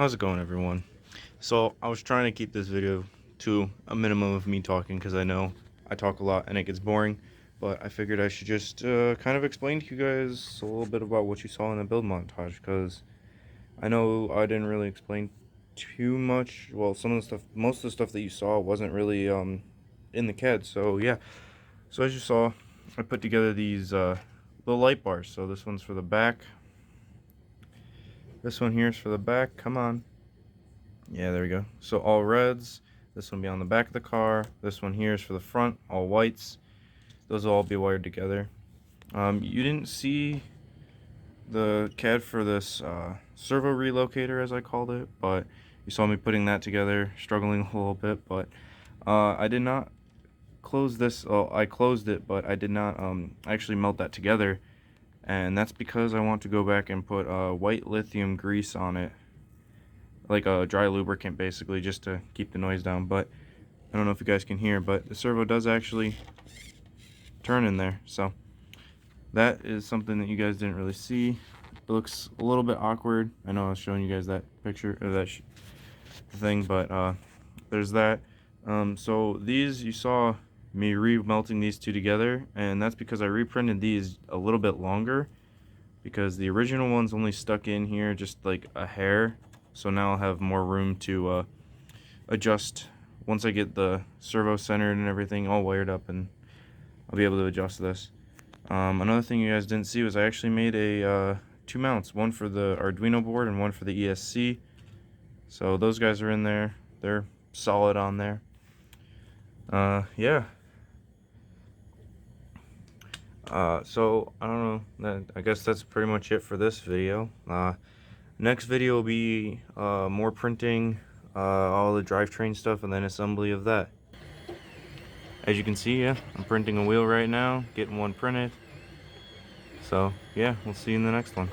How's it going, everyone? So I was trying to keep this video to a minimum of me talking because I know I talk a lot and it gets boring, but I figured I should just kind of explain to you guys a little bit about what you saw in the build montage, because I know I didn't really explain too much. Well, some of the stuff, most of the stuff that you saw wasn't really in the CAD. So yeah, so as you saw, I put together these little light bars. So this one's for the back, this one here is for the back. Come on. Yeah, there we go. So all reds. This one be on the back of the car. This one here is for the front, all whites. Those will all be wired together. You didn't see the CAD for this servo relocator, as I called it, but you saw me putting that together, struggling a little bit. But I did not close this. Oh, I closed it, but I did not actually melt that together, and that's because I want to go back and put white lithium grease on it, like a dry lubricant, basically, just to keep the noise down. But I don't know if you guys can hear, but the servo does actually turn in there, so that is something that you guys didn't really see. It looks a little bit awkward. I know I was showing you guys that picture or that thing, but there's that. So these, you saw me re-melting these two together, and that's because I reprinted these a little bit longer, because the original ones only stuck in here just like a hair. So now I'll have more room to adjust once I get the servo centered and everything all wired up, and I'll be able to adjust this. Another thing you guys didn't see was I actually made a two mounts, one for the Arduino board and one for the ESC. So those guys are in there. They're solid on there. Yeah. So I don't know. I guess that's pretty much it for this video. Next video will be more printing, all the drivetrain stuff, and then assembly of that. As you can see, yeah, I'm printing a wheel right now, getting one printed. So yeah, we'll see you in the next one.